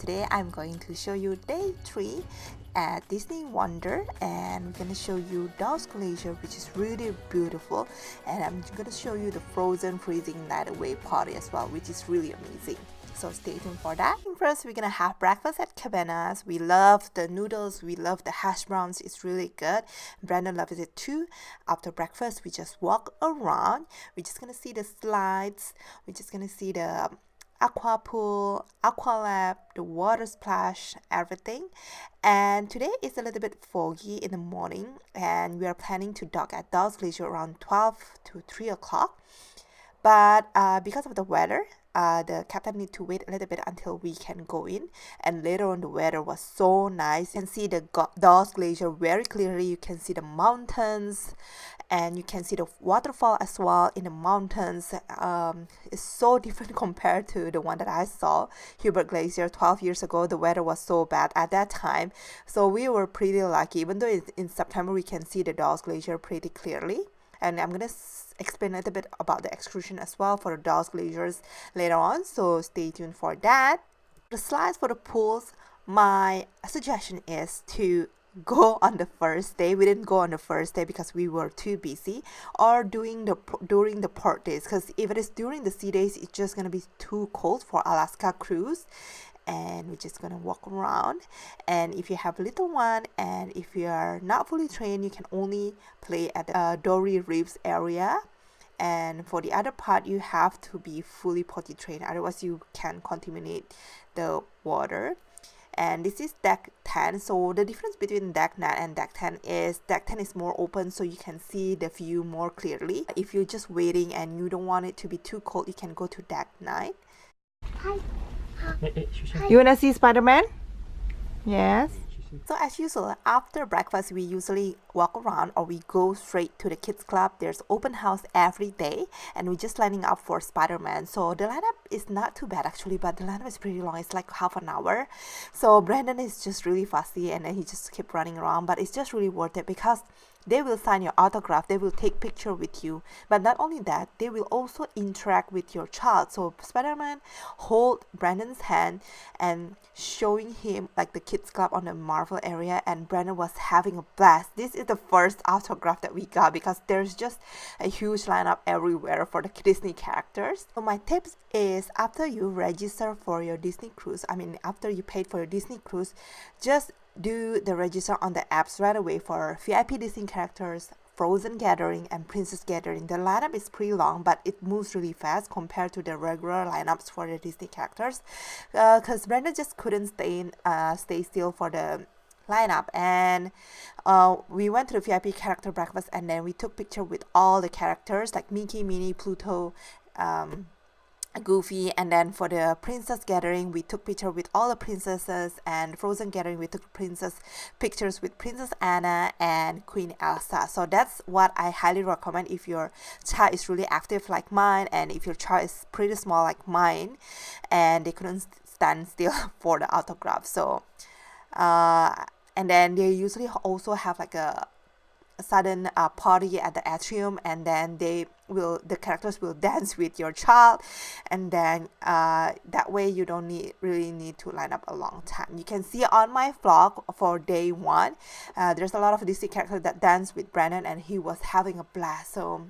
today I'm going to show you day 3 at Disney Wonder, and I'm gonna show you Dawes Glacier, which is really beautiful, and I'm gonna show you the frozen freezing night away party as well, which is really amazing. So stay tuned for that. First, we're gonna have breakfast at Cabanas. We love the noodles, we love the hash browns, it's really good. Brandon loves it too. After breakfast, we just walk around. We're just gonna see the slides, we're just gonna see the aqua pool, aqua lab, the water splash, everything. And today is a little bit foggy in the morning, and we are planning to dock at Dawes Glacier around 12 to 3 o'clock. But because of the weather, the captain need to wait a little bit until we can go in. And later on, the weather was so nice. You can see the Dawes Glacier very clearly. You can see the mountains, and you can see the waterfall as well in the mountains. It's so different compared to the one that I saw, Hubert Glacier, 12 years ago. The weather was so bad at that time, so we were pretty lucky. Even though it's in September, we can see the Dawes Glacier pretty clearly. And I'm gonna explain a little bit about the excursion as well for the Dawes Glaciers later on, so stay tuned for that. The slides for the pools, my suggestion is to go on the first day. We didn't go on the first day because we were too busy, or during the port days, because if it is during the sea days, it's just gonna be too cold for Alaska cruise. And we're just gonna walk around. And if you have a little one and if you are not fully trained, you can only play at the Dory Reefs area. And for the other part, you have to be fully potty trained, otherwise you can contaminate the water. And this is deck 10. So the difference between deck 9 and deck 10 is deck 10 is more open, so you can see the view more clearly. If you're just waiting and you don't want it to be too cold, you can go to deck 9. Hi. You wanna see Spider-Man? Yes. So as usual, after breakfast, we usually walk around or we go straight to the kids club. There's open house every day, and we're just lining up for Spider-Man. So the lineup is not too bad actually, but the lineup is pretty long. It's like half an hour. So Brandon is just really fussy, and then he just keep running around, but it's just really worth it because they will sign your autograph, they will take picture with you, but not only that, they will also interact with your child. So Spider-Man hold Brandon's hand and showing him like the kids club on the Marvel area, and Brandon was having a blast. This is the first autograph that we got because there's just a huge lineup everywhere for the Disney characters. So my tips is, after you register for your Disney cruise, after you paid for your Disney cruise, just do the register on the apps right away for VIP Disney characters, Frozen Gathering, and Princess Gathering. The lineup is pretty long, but it moves really fast compared to the regular lineups for the Disney characters. Because Brandon just couldn't stay still for the lineup, and we went to the VIP character breakfast, and then we took picture with all the characters like Mickey, Minnie, Pluto, Goofy. And then for the Princess Gathering, we took picture with all the princesses, and Frozen Gathering, we took pictures with Princess Anna and Queen Elsa. So that's what I highly recommend if your child is really active like mine, and if your child is pretty small like mine and they couldn't stand still for the autograph. So and then they usually also have like a sudden party at the atrium, and then the characters will dance with your child, and then that way you don't really need to line up a long time. You can see on my vlog for day 1, there's a lot of Disney characters that dance with Brandon, and he was having a blast. So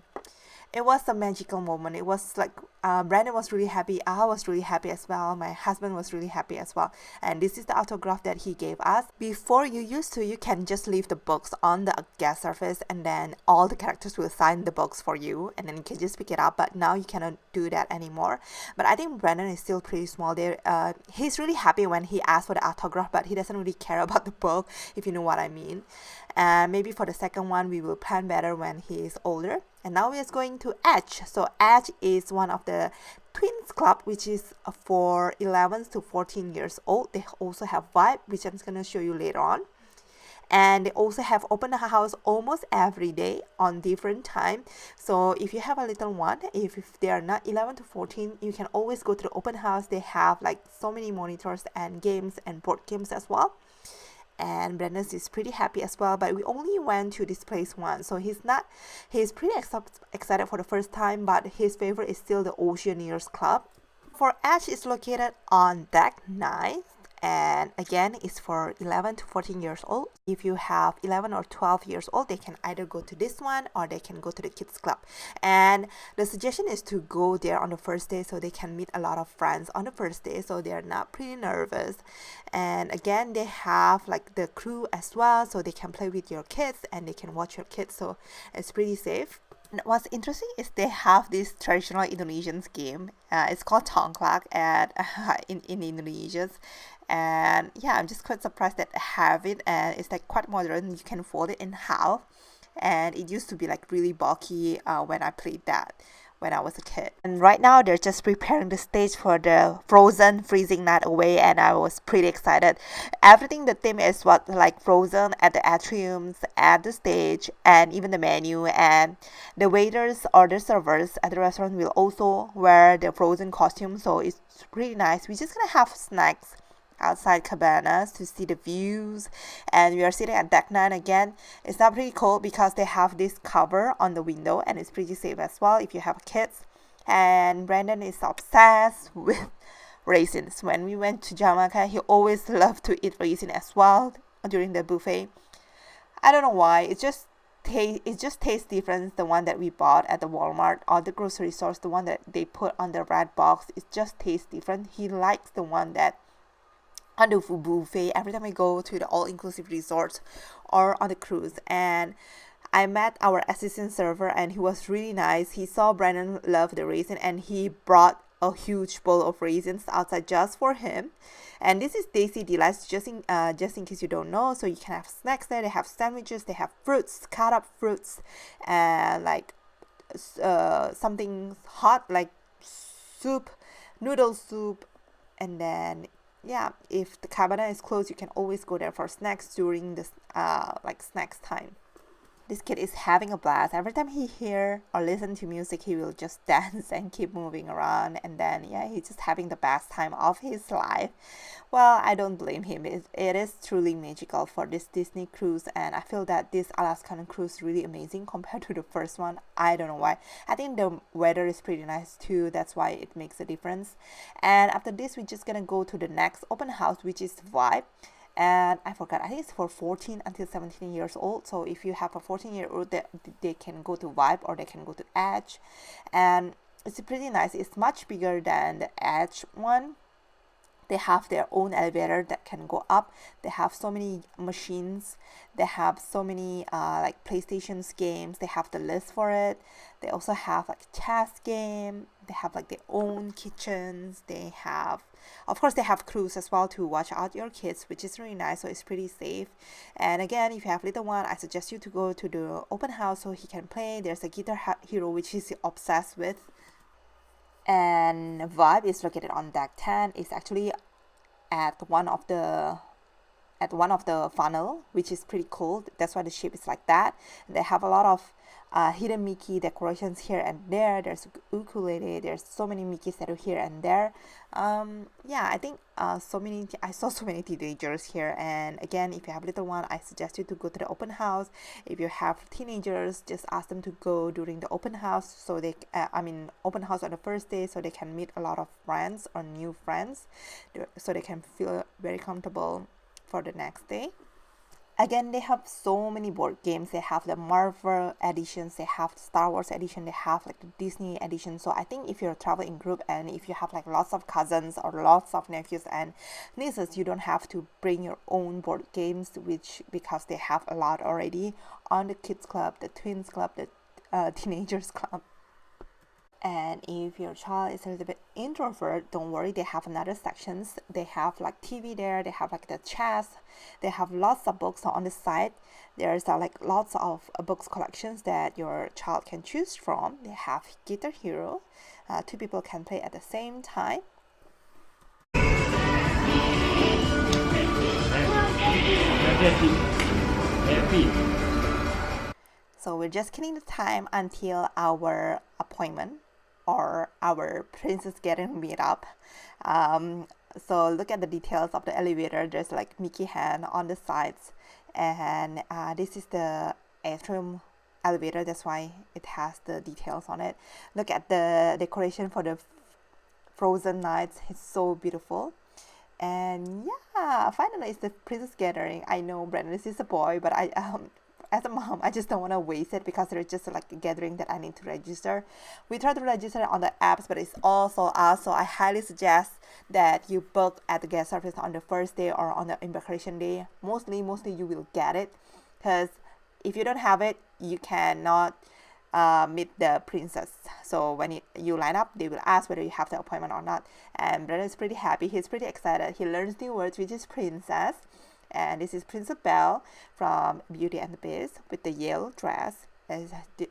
it was a magical moment. It was like Brandon was really happy, I was really happy as well, my husband was really happy as well. And this is the autograph that he gave us. Before, you can just leave the books on the guest surface, and then all the characters will sign the books for you, and then you can just pick it up. But now you cannot do that anymore. But I think Brandon is still pretty small there. He's really happy when he asks for the autograph, but he doesn't really care about the book, if you know what I mean. And maybe for the second one, we will plan better when he is older. And now we are going to Edge. So Edge is one of the twins club, which is for 11 to 14 years old. They also have Vibe, which I'm going to show you later on. And they also have open house almost every day on different time. So if you have a little one, if they are not 11 to 14, you can always go to the open house. They have like so many monitors and games and board games as well. And Brandon is pretty happy as well, but we only went to this place once, so he's pretty excited for the first time, but his favorite is still the Oceaneers Club. For Edge is located on deck 9, And again, it's for 11 to 14 years old. If you have 11 or 12 years old, they can either go to this one or they can go to the kids club. And the suggestion is to go there on the first day so they can meet a lot of friends on the first day, so they're not pretty nervous. And again, they have like the crew as well, so they can play with your kids and they can watch your kids, so it's pretty safe. And what's interesting is they have this traditional Indonesian game. It's called tongklak and in Indonesia. And yeah, I'm just quite surprised that I have it, and it's like quite modern. You can fold it in half, and it used to be like really bulky when I played that when I was a kid. And right now they're just preparing the stage for the Frozen Freezing Night Away, and I was pretty excited. Everything, the theme is what like Frozen at the atriums, at the stage, and even the menu, and the waiters or the servers at the restaurant will also wear the Frozen costume, so it's pretty nice. We're just gonna have snacks outside cabanas to see the views, and we are sitting at deck 9 again. It's not pretty cold because they have this cover on the window, and it's pretty safe as well if you have kids. And Brandon is obsessed with raisins. When we went to Jamaica, he always loved to eat raisin as well during the buffet. I don't know why, it just tastes different. The one that we bought at the Walmart or the grocery stores, the one that they put on the red box, it just tastes different. He likes the one that on the buffet every time I go to the all-inclusive resort or on the cruise. And I met our assistant server, and he was really nice. He saw Brandon love the raisin, and he brought a huge bowl of raisins outside just for him. And this is Daisy Delights, just in case you don't know. So you can have snacks there. They have sandwiches, they have fruits, cut up fruits, and like something hot like soup, noodle soup. And then yeah, if the cabana is closed, you can always go there for snacks during this like snacks time. This kid is having a blast. Every time he hear or listen to music, he will just dance and keep moving around. And then yeah, he's just having the best time of his life. Well, I don't blame him. It is truly magical for this Disney cruise, and I feel that this Alaskan cruise is really amazing compared to the first one. I don't know why. I think the weather is pretty nice too. That's why it makes a difference. And after this, we're just gonna go to the next open house, which is Vibe. And I forgot, I think it's for 14 until 17 years old. So if you have a 14-year-old, they can go to Vibe or they can go to Edge. And it's pretty nice. It's much bigger than the Edge one. They have their own elevator that can go up. They have so many machines. They have so many like PlayStation's games. They have the list for it. They also have like chess game. They have like their own kitchens. They have, of course, they have crews as well to watch out your kids, which is really nice. So it's pretty safe. And again, if you have little one, I suggest you to go to the open house so he can play. There's a Guitar Hero, which he's obsessed with. And Vibe is located on deck 10. It's actually at one of the funnel, which is pretty cool. That's why the shape is like that. They have a lot of hidden Mickey decorations here and there. There's ukulele. There's so many Mickeys that are here and there. Yeah, I think I saw so many teenagers here. And again, if you have a little one, I suggest you to go to the open house. If you have teenagers, just ask them to go during the open house, so they open house on the first day, so they can meet a lot of friends or new friends, so they can feel very comfortable for the next day. Again, they have so many board games. They have the Marvel editions, they have the Star Wars edition, they have like the Disney edition. So I think if you're traveling in group and if you have like lots of cousins or lots of nephews and nieces, you don't have to bring your own board games, because they have a lot already on the kids club, the twins club, the teenagers club. And if your child is a little bit introvert, don't worry, they have another sections. They have like TV there, they have like the chess, they have lots of books on the side. There's like lots of books collections that your child can choose from. They have Guitar Hero, 2 people can play at the same time. So we're just killing the time until our appointment or our princess getting meetup. So look at the details of the elevator. There's like Mickey hand on the sides, and this is the atrium elevator. That's why it has the details on it. Look at the decoration for the Frozen nights. It's so beautiful. And yeah, finally it's the princess gathering. I know Brandon is a boy, but I as a mom, I just don't want to waste it because there's just like a gathering that I need to register. We try to register on the apps, but it's all sold out. So I highly suggest that you book at the guest service on the first day or on the embarkation day. Mostly you will get it, because if you don't have it, you cannot meet the princess. So when you line up, they will ask whether you have the appointment or not. And Brandon is pretty happy. He's pretty excited. He learns new words, which is princess. And this is Princess Belle from Beauty and the Beast with the yellow dress.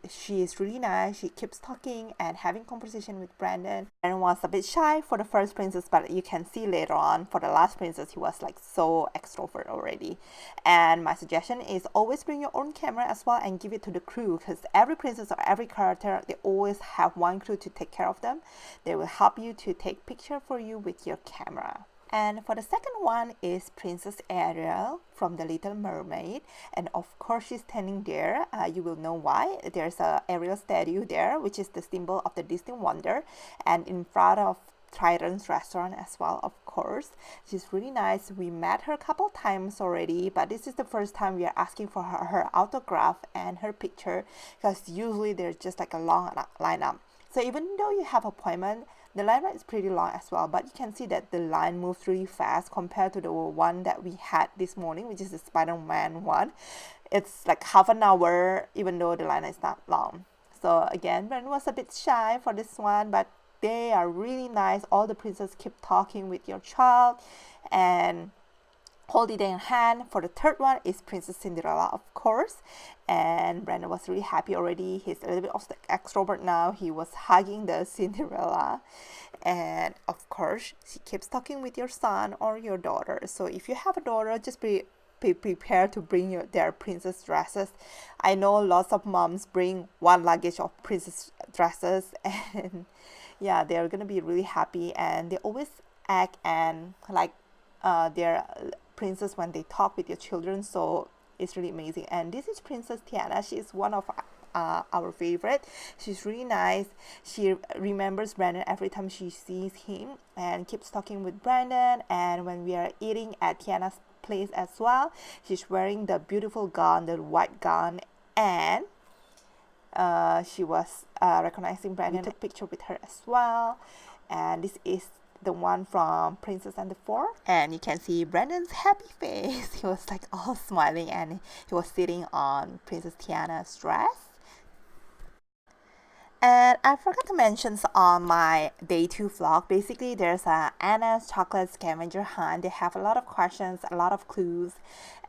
She is really nice. She keeps talking and having conversation with Brandon. Brandon was a bit shy for the first princess, but you can see later on for the last princess, he was like so extrovert already. And my suggestion is always bring your own camera as well and give it to the crew, because every princess or every character, they always have one crew to take care of them. They will help you to take picture for you with your camera. And for the second one is Princess Ariel from The Little Mermaid. And of course, she's standing there. You will know why. There's a Ariel statue there, which is the symbol of the Disney Wonder. And in front of Triton's restaurant as well, of course. She's really nice. We met her a couple times already, but this is the first time we are asking for her autograph and her picture, because usually there's just like a long lineup. So even though you have appointment, the line is pretty long as well, but you can see that the line moves really fast compared to the one that we had this morning, which is the Spider-Man one. It's like half an hour, even though the line is not long. So again, Brandon was a bit shy for this one, but they are really nice. All the princesses keep talking with your child and hold it in hand. For the third one is Princess Cinderella, of course. And Brandon was really happy already. He's a little bit of the extrovert now. He was hugging the Cinderella. And of course, she keeps talking with your son or your daughter. So if you have a daughter, just be prepared to bring their princess dresses. I know lots of moms bring one luggage of princess dresses, and yeah, they're gonna be really happy. And they always act and like their princess when they talk with your children, so it's really amazing. And this is Princess Tiana. She is one of our favorite. She's really nice. She remembers Brandon every time she sees him and keeps talking with Brandon. And when we are eating at Tiana's place as well, she's wearing the beautiful gown, the white gown, and she was recognizing Brandon. We took a picture with her as well. And this is the one from Princess and the Four. And you can see Brandon's happy face. He was like all smiling, and he was sitting on Princess Tiana's dress. And I forgot to mention on my day 2 vlog, basically there's a Anna's chocolate scavenger hunt. They have a lot of questions, a lot of clues,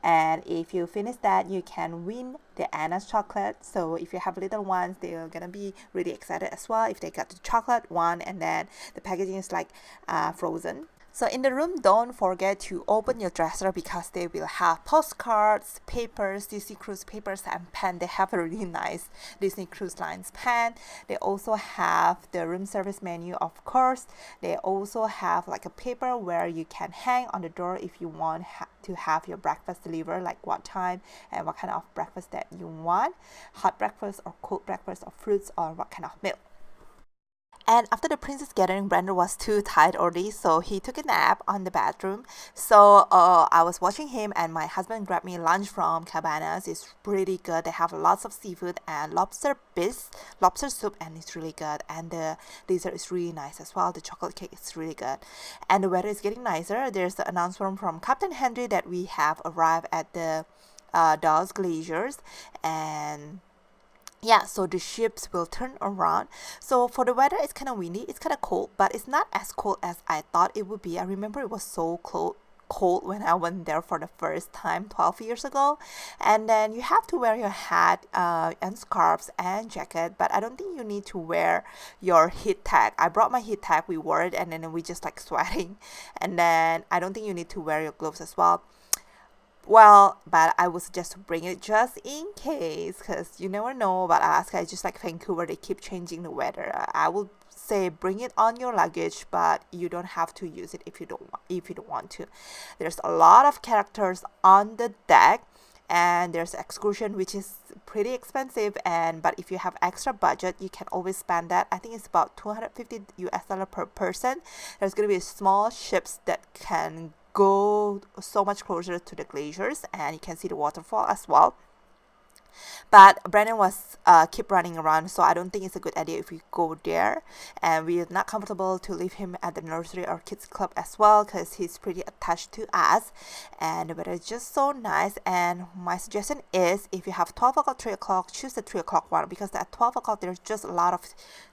and if you finish that, you can win the Anna's chocolate. So if you have little ones, they're gonna be really excited as well if they got the chocolate one, and then the packaging is like frozen. So in the room, don't forget to open your dresser, because they will have postcards, papers, Disney Cruise papers, and pen. They have a really nice Disney Cruise Lines pen. They also have the room service menu, of course. They also have like a paper where you can hang on the door if you want to have your breakfast delivered, like what time and what kind of breakfast that you want. Hot breakfast or cold breakfast, or fruits, or what kind of milk. And after the princess gathering, Brandon was too tired already, so he took a nap on the bathroom. So I was watching him, and my husband grabbed me lunch from Cabanas. It's pretty good. They have lots of seafood and lobster bits, lobster soup, and it's really good. And the dessert is really nice as well. The chocolate cake is really good. And the weather is getting nicer. There's the announcement from Captain Henry that we have arrived at the Dawes Glaciers, and yeah, so the ships will turn around. So for the weather, it's kind of windy, it's kind of cold, but it's not as cold as I thought it would be. I remember it was so cold when I went there for the first time 12 years ago. And then you have to wear your hat and scarves and jacket, but I don't think you need to wear your heat tag. I brought my heat tag, we wore it, and then we just like sweating. And then I don't think you need to wear your gloves as well. Well, but I would suggest to bring it just in case, because you never know about Alaska. It's just like Vancouver, they keep changing the weather. I will say bring it on your luggage, but you don't have to use it if you don't want to. There's a lot of characters on the deck, and there's excursion which is pretty expensive, and but if you have extra budget you can always spend that. I think it's about $250 per person. There's going to be small ships that can go so much closer to the glaciers, and you can see the waterfall as well. But Brandon was keep running around, so I don't think it's a good idea if we go there, and we are not comfortable to leave him at the nursery or kids club as well because he's pretty attached to us, and the weather is just so nice. And my suggestion is, if you have 12 o'clock, 3 o'clock, choose the 3 o'clock one, because at 12 o'clock there's just a lot of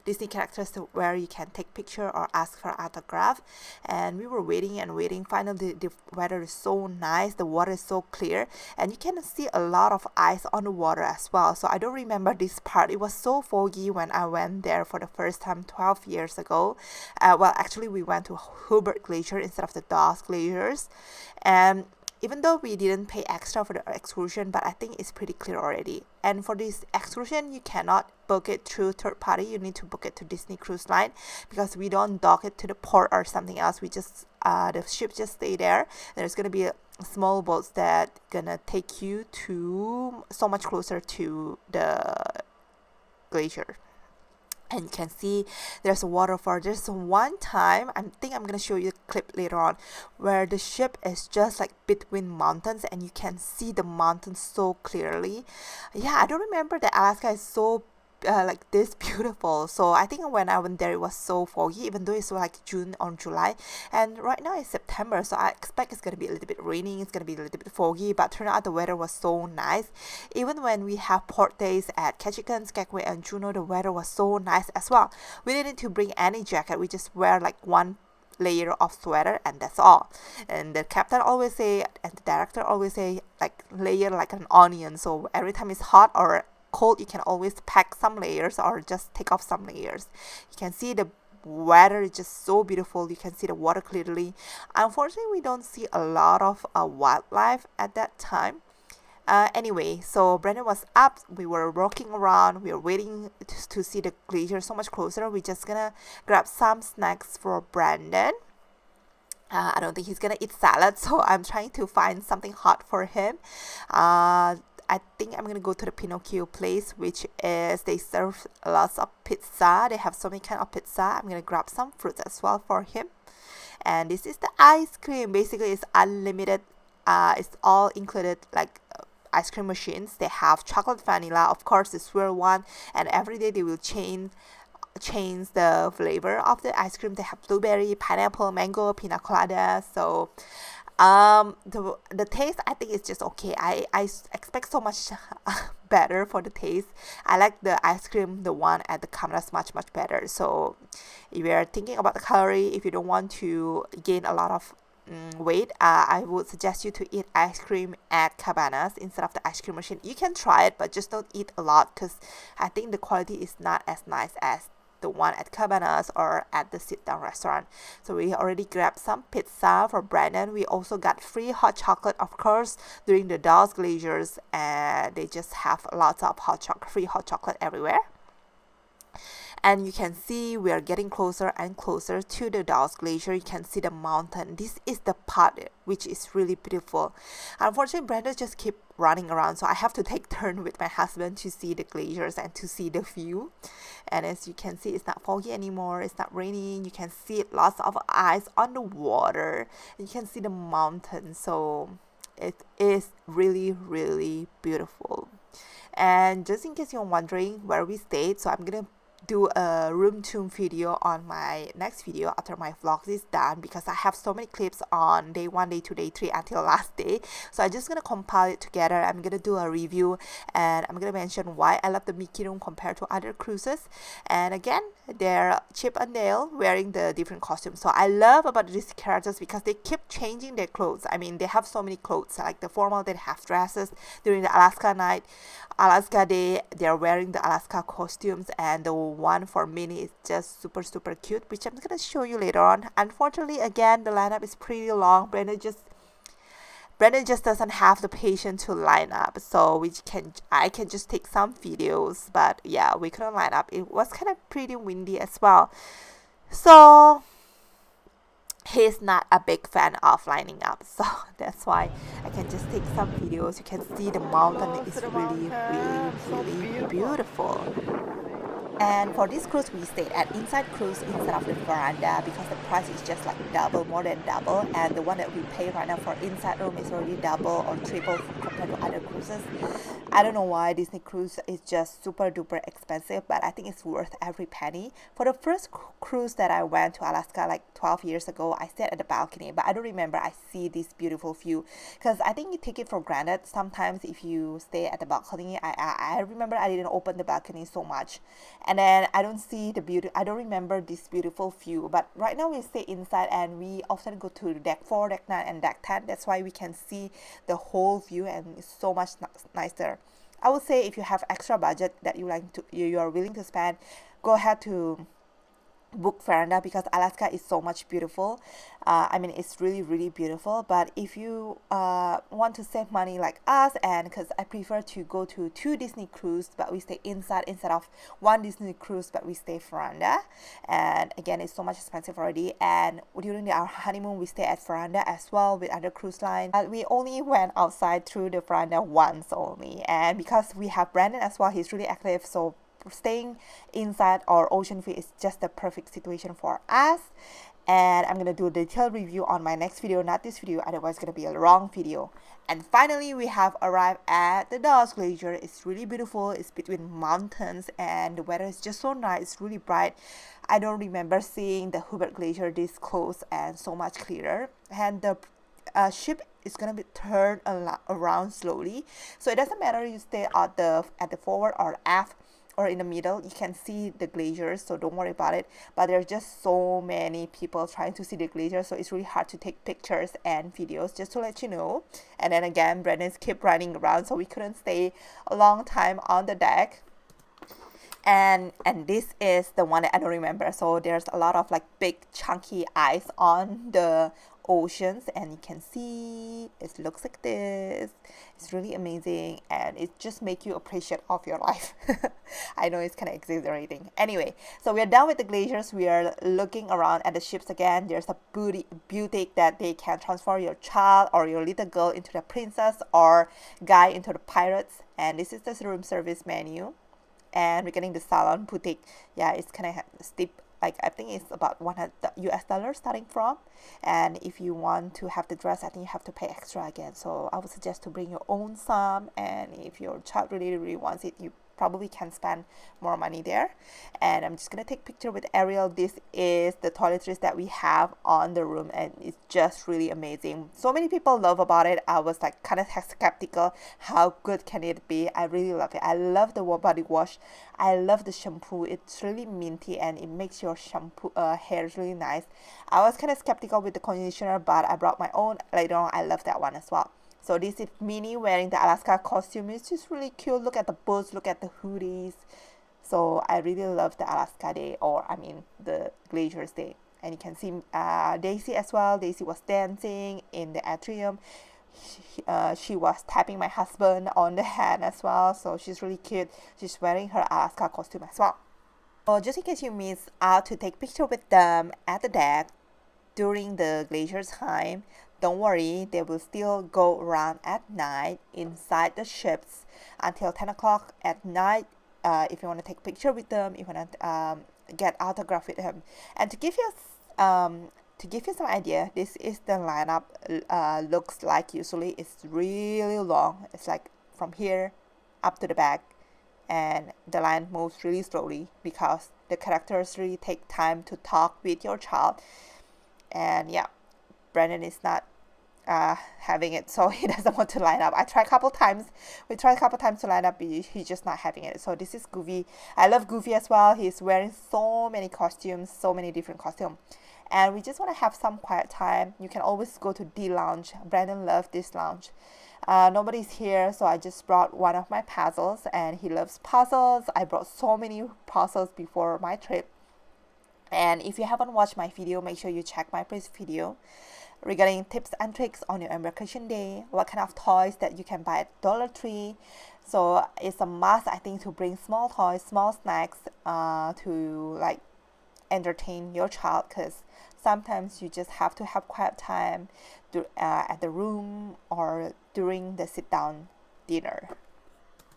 Disney characters where you can take picture or ask for autograph. And we were waiting and waiting. Finally the weather is so nice, the water is so clear, and you can see a lot of ice on the water as well. So I don't remember this part. It was so foggy when I went there for the first time 12 years ago. Well, actually we went to Onboard Glacier instead of the Dawes Glaciers, and even though we didn't pay extra for the excursion, but I think it's pretty clear already. And for this excursion, you cannot book it through third party. You need to book it to Disney Cruise Line, because we don't dock it to the port or something else. We just the ship just stay there. There's gonna be small boats that gonna take you to so much closer to the glacier. And you can see there's a waterfall. There's one time, I think I'm gonna show you a clip later on, where the ship is just like between mountains and you can see the mountains so clearly. Yeah, I don't remember that Alaska is so like this beautiful. So I think when I went there it was so foggy, even though it's like June or July, and right now it's September, so I expect it's gonna be a little bit raining, it's gonna be a little bit foggy, but turned out the weather was so nice. Even when we have port days at Ketchikan, Skagway and Juneau, the weather was so nice as well. We didn't need to bring any jacket, we just wear like one layer of sweater and that's all. And the captain always say, and the director always say, like layer like an onion, so every time it's hot or cold you can always pack some layers or just take off some layers. You can see the weather is just so beautiful. You can see the water clearly. Unfortunately we don't see a lot of wildlife at that time. Anyway, so Brandon was up, we were walking around, we were waiting to see the glacier so much closer. We're just gonna grab some snacks for Brandon. I don't think he's gonna eat salad, so I'm trying to find something hot for him. I think I'm gonna go to the Pinocchio place, which is they serve lots of pizza. They have so many kind of pizza. I'm gonna grab some fruits as well for him. And this is the ice cream. Basically it's unlimited. It's all included, like ice cream machines. They have chocolate vanilla, of course the swear one, and every day they will change the flavor of the ice cream. They have blueberry, pineapple, mango, pina colada. So the taste I think is just okay. I expect so much better for the taste. I like the ice cream, the one at the Cameras, much better. So if you're thinking about the calorie, if you don't want to gain a lot of weight, I would suggest you to eat ice cream at Cabanas instead of the ice cream machine. You can try it, but just don't eat a lot, because I think the quality is not as nice as the one at Cabanas or at the sit-down restaurant. So we already grabbed some pizza for Brandon. We also got free hot chocolate, of course, during the Dawes Glaciers, and they just have lots of free hot chocolate everywhere. And you can see we are getting closer and closer to the Dawes Glacier. You can see the mountain. This is the part which is really beautiful. Unfortunately, Brandon just keep running around, so I have to take turn with my husband to see the glaciers and to see the view. And as you can see, it's not foggy anymore, it's not raining. You can see lots of ice on the water. You can see the mountain, so it is really beautiful. And just in case you're wondering where we stayed, so I'm gonna do a room tour video on my next video after my vlog is done, because I have so many clips on day 1, day 2, day 3 until last day. So I'm just gonna compile it together. I'm gonna do a review, and I'm gonna mention why I love the Mickey room compared to other cruises. And again, they're Chip and Dale wearing the different costumes. So I love about these characters because they keep changing their clothes. I mean, they have so many clothes, like the formal, they have dresses. During the Alaska day, they're wearing the Alaska costumes, and the one for Minnie is just super cute, which I'm gonna show you later on. Unfortunately, again, the lineup is pretty long. Brandon just doesn't have the patience to line up, so I can just take some videos, but yeah, we couldn't line up. It was kind of pretty windy as well. So he's not a big fan of lining up, so that's why I can just take some videos. You can see the mountain is really beautiful. And for this cruise, we stayed at inside cruise instead of the veranda because the price is just like double, more than double. And the one that we pay right now for inside room is already double or triple compared to other cruises. I don't know why Disney cruise is just super duper expensive, but I think it's worth every penny. For the first cruise that I went to Alaska like 12 years ago, I stayed at the balcony, but I don't remember I see this beautiful view because I think you take it for granted. Sometimes if you stay at the balcony, I remember I didn't open the balcony so much, and then I don't see the beauty. I don't remember this beautiful view. But right now we stay inside and we often go to deck 4, deck 9 and deck 10. That's why we can see the whole view and it's so much nicer. I would say if you have extra budget that you are willing to spend, go ahead to book veranda because Alaska is so much beautiful. I mean, it's really beautiful. But if you want to save money like us, and because I prefer to go to 2 Disney cruise but we stay inside instead of 1 Disney cruise but we stay veranda, and again it's so much expensive already. And during our honeymoon we stay at veranda as well with other cruise line, but we only went outside through the veranda once only. And because we have Brandon as well, he's really active, so staying inside or ocean view is just the perfect situation for us. And I'm gonna do a detailed review on my next video, not this video, otherwise it's gonna be a long video. And finally we have arrived at the Dawes Glacier. It's really beautiful. It's between mountains and the weather is just so nice. It's really bright. I don't remember seeing the Hubbard Glacier this close and so much clearer. And the ship is gonna be turned around slowly, so it doesn't matter you stay at the forward or aft or in the middle, you can see the glaciers, so don't worry about it. But there's just so many people trying to see the glaciers, so it's really hard to take pictures and videos, just to let you know. And then again, Brandon's kept running around, so we couldn't stay a long time on the deck. And this is the one that I don't remember, so there's a lot of like big chunky ice on the oceans, and you can see it looks like this. It's really amazing and it just makes you appreciate of your life. I know it's kind of exaggerating. Anyway, so we are done with the glaciers. We are looking around at the ships again. There's a boutique that they can transform your child or your little girl into the princess or guy into the pirates. And this is the room service menu. And we're getting the salon boutique. Yeah, it's kind of steep, like I think it's about $100 starting from. And if you want to have the dress, I think you have to pay extra again. So I would suggest to bring your own some, and if your child really wants it, you probably can spend more money there. And I'm just gonna take picture with Ariel. This is the toiletries that we have on the room and it's just really amazing. So many people love about it. I was like kind of skeptical, how good can it be? I really love it. I love the body wash. I love the shampoo. It's really minty and it makes your shampoo hair really nice. I was kind of skeptical with the conditioner, but I brought my own later on. I love that one as well. So this is Minnie wearing the Alaska costume. It's just really cute. Look at the boots, look at the hoodies. So I really love the Alaska day, or I mean the Glaciers day. And you can see Daisy as well. Daisy was dancing in the atrium. She was tapping my husband on the hand as well. So she's really cute. She's wearing her Alaska costume as well. So just in case you miss out to take picture with them at the deck during the glacier time, don't worry, they will still go around at night inside the ships until 10 o'clock at night. If you want to take picture with them, if you want to get autograph with them. And to give you some idea, this is the lineup looks like. Usually it's really long. It's like from here up to the back, and the line moves really slowly because the characters really take time to talk with your child. And yeah, Brandon is not having it, so he doesn't want to line up. We tried a couple times to line up, but he's just not having it. So this is Goofy. I love Goofy as well. He's wearing so many costumes, so many different costumes. And we just want to have some quiet time. You can always go to the lounge. Brandon loves this lounge. Nobody's here, so I just brought one of my puzzles, and he loves puzzles. I brought so many puzzles before my trip. And if you haven't watched my video, make sure you check my previous video regarding tips and tricks on your embarkation day, what kind of toys that you can buy at Dollar Tree. So it's a must, I think, to bring small toys, small snacks to like entertain your child, because sometimes you just have to have quiet time at the room or during the sit down dinner.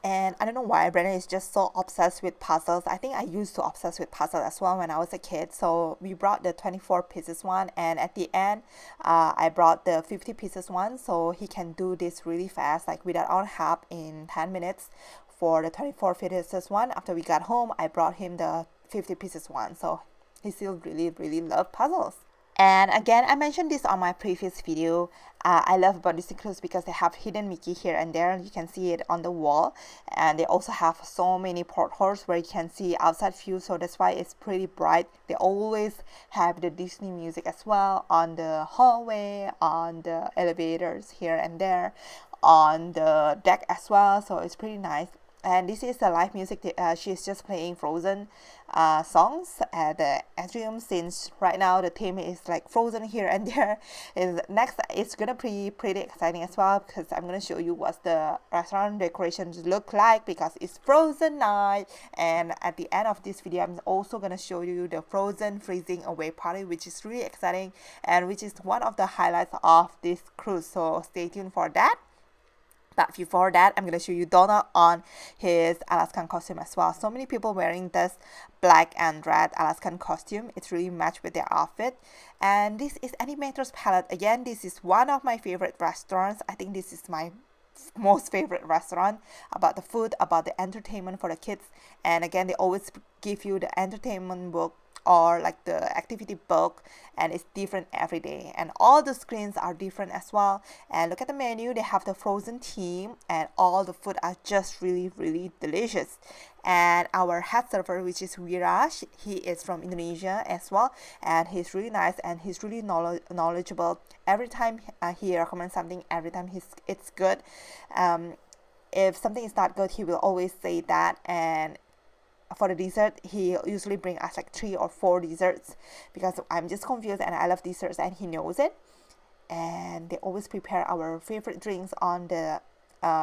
And I don't know why Brandon is just so obsessed with puzzles. I think I used to obsess with puzzles as well when I was a kid. So we brought the 24 pieces one, and at the end, I brought the 50 pieces one, so he can do this really fast, like without our help, in 10 minutes for the 24 pieces one. After we got home, I brought him the 50 pieces one. So he still really love puzzles. And again, I mentioned this on my previous video. I love about Disney Cruise because they have hidden Mickey here and there. You can see it on the wall, and they also have so many portholes where you can see outside view, so that's why it's pretty bright. They always have the Disney music as well on the hallway, on the elevators here and there, on the deck as well, so it's pretty nice. And this is the live music. She's just playing Frozen songs at the atrium, since right now the theme is like Frozen here and there. Next, it's gonna be pretty exciting as well, because I'm gonna show you what the restaurant decorations look like, because it's Frozen night. And at the end of this video, I'm also gonna show you the Frozen freezing away party, which is really exciting and which is one of the highlights of this cruise. So stay tuned for that. But before that, I'm going to show you Donald on his Alaskan costume as well. So many people wearing this black and red Alaskan costume. It's really matched with their outfit. And this is Animator's Palate. Again, this is one of my favorite restaurants. I think this is my most favorite restaurant, about the food, about the entertainment for the kids. And again, they always give you the entertainment book or like the activity book, and it's different every day, and all the screens are different as well. And look at the menu, they have the Frozen theme, and all the food are just really delicious. And our head server, which is Wiraj, he is from Indonesia as well, and he's really nice and he's really knowledgeable. Every time he recommends something, every time it's good. If something is not good, he will always say that. And for the dessert, he usually bring us like 3 or 4 desserts, because I'm just confused and I love desserts and he knows it. And they always prepare our favorite drinks on the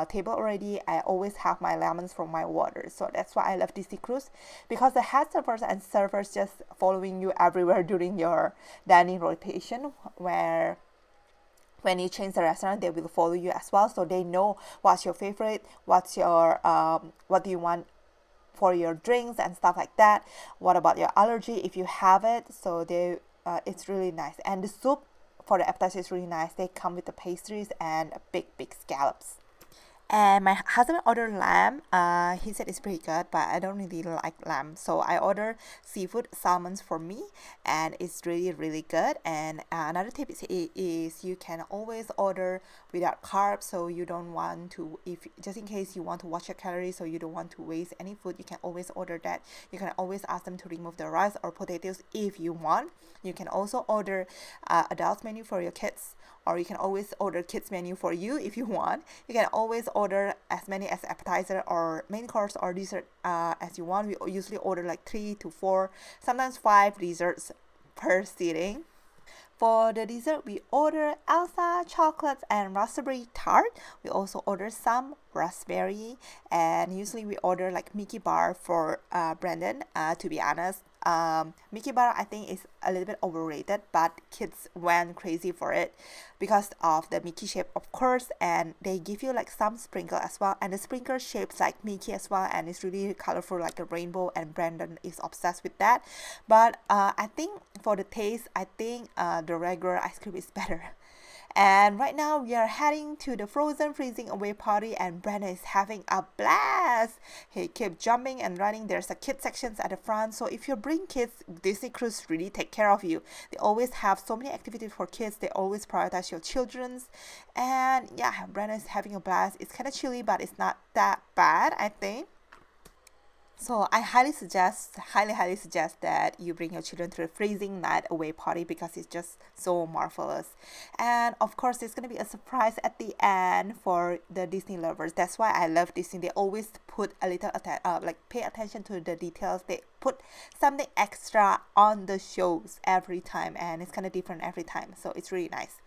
table already. I always have my lemons from my water, so that's why I love Disney Cruise, because the head servers and servers just following you everywhere during your dining rotation, where when you change the restaurant, they will follow you as well, so they know what's your favorite, what's your what do you want for your drinks and stuff like that, what about your allergy if you have it. So they it's really nice. And the soup for the appetizer is really nice. They come with the pastries and big scallops. And my husband ordered lamb. He said it's pretty good, but I don't really like lamb, so I ordered seafood salmons for me, and it's really good. And another tip is you can always order without carbs, so you don't want to, if just in case you want to watch your calories, so you don't want to waste any food, you can always order that. You can always ask them to remove the rice or potatoes if you want. You can also order adult menu for your kids, or you can always order kids menu for you if you want. You can always order as many as appetizer or main course or dessert as you want. We usually order like 3 to 4, sometimes 5 desserts per sitting. For the dessert, we order Elsa chocolate and raspberry tart. We also order some raspberry, and usually we order like Mickey bar for Brandon. To be honest, Mickey bar I think is a little bit overrated, but kids went crazy for it because of the Mickey shape, of course, and they give you like some sprinkle as well, and the sprinkle shapes like Mickey as well, and it's really colorful like a rainbow, and Brandon is obsessed with that. But I think for the taste, I think the regular ice cream is better. And right now we are heading to the Frozen freezing away party, and Brandon is having a blast. He keeps jumping and running. There's a kids sections at the front, so if you bring kids, Disney Cruise really take care of you. They always have so many activities for kids. They always prioritize your children's. And yeah, Brandon is having a blast. It's kind of chilly, but it's not that bad, I think. So I highly suggest that you bring your children to the freezing night away party, because it's just so marvelous. And of course, there's gonna be a surprise at the end for the Disney lovers. That's why I love Disney. They always put a little pay attention to the details. They put something extra on the shows every time, and it's kind of different every time. So it's really nice.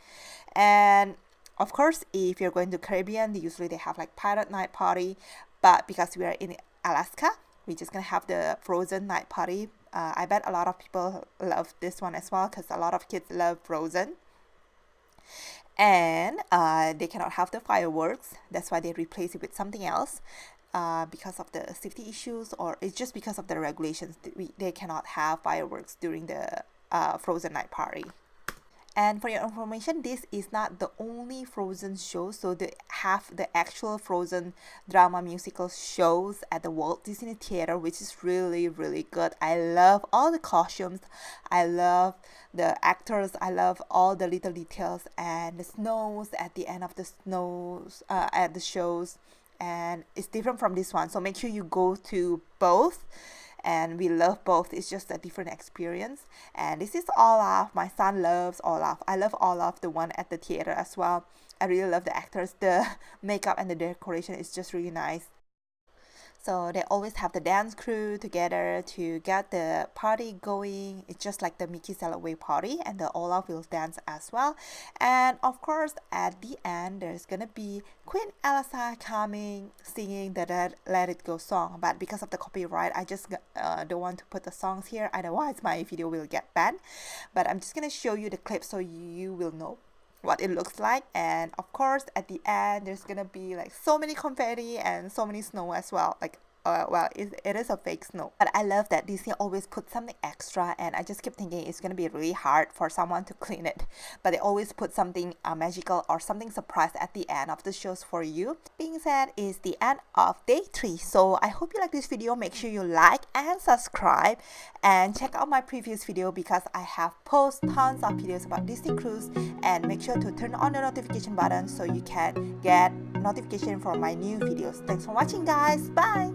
And of course, if you're going to Caribbean, usually they have like pirate night party, but because we are in Alaska, we're just gonna have the Frozen night party. I bet a lot of people love this one as well because a lot of kids love Frozen. And they cannot have the fireworks. That's why they replace it with something else. Because of the safety issues, or it's just because of the regulations that they cannot have fireworks during the Frozen night party. And for your information, this is not the only Frozen show. So they have the actual Frozen drama musical shows at the Walt Disney Theater, which is really, really good. I love all the costumes. I love the actors. I love all the little details and the snows at the end of the snows at the shows. And it's different from this one. So make sure you go to both. And we love both. It's just a different experience. And this is Olaf. My son loves Olaf. I love Olaf, the one at the theater as well. I really love the actors. The makeup and the decoration is just really nice. So they always have the dance crew together to get the party going. It's just like the Mickey Sail Away party, and the Olaf will dance as well. And of course, at the end, there's gonna be Queen Elsa coming, singing the Let It Go song. But because of the copyright, I just don't want to put the songs here. Otherwise, my video will get banned. But I'm just gonna show you the clip so you will know what it looks like. And of course at the end there's gonna be like so many confetti and so many snow as well, like well, it is a fake snow, but I love that Disney always puts something extra, and I just keep thinking it's gonna be really hard for someone to clean it, but they always put something magical or something surprise at the end of the shows for you. Being said, is the end of day 3. So I hope you like this video. Make sure you like and subscribe and check out my previous video because I have posted tons of videos about Disney cruise, and make sure to turn on the notification button so you can get notification for my new videos. Thanks for watching, guys. Bye.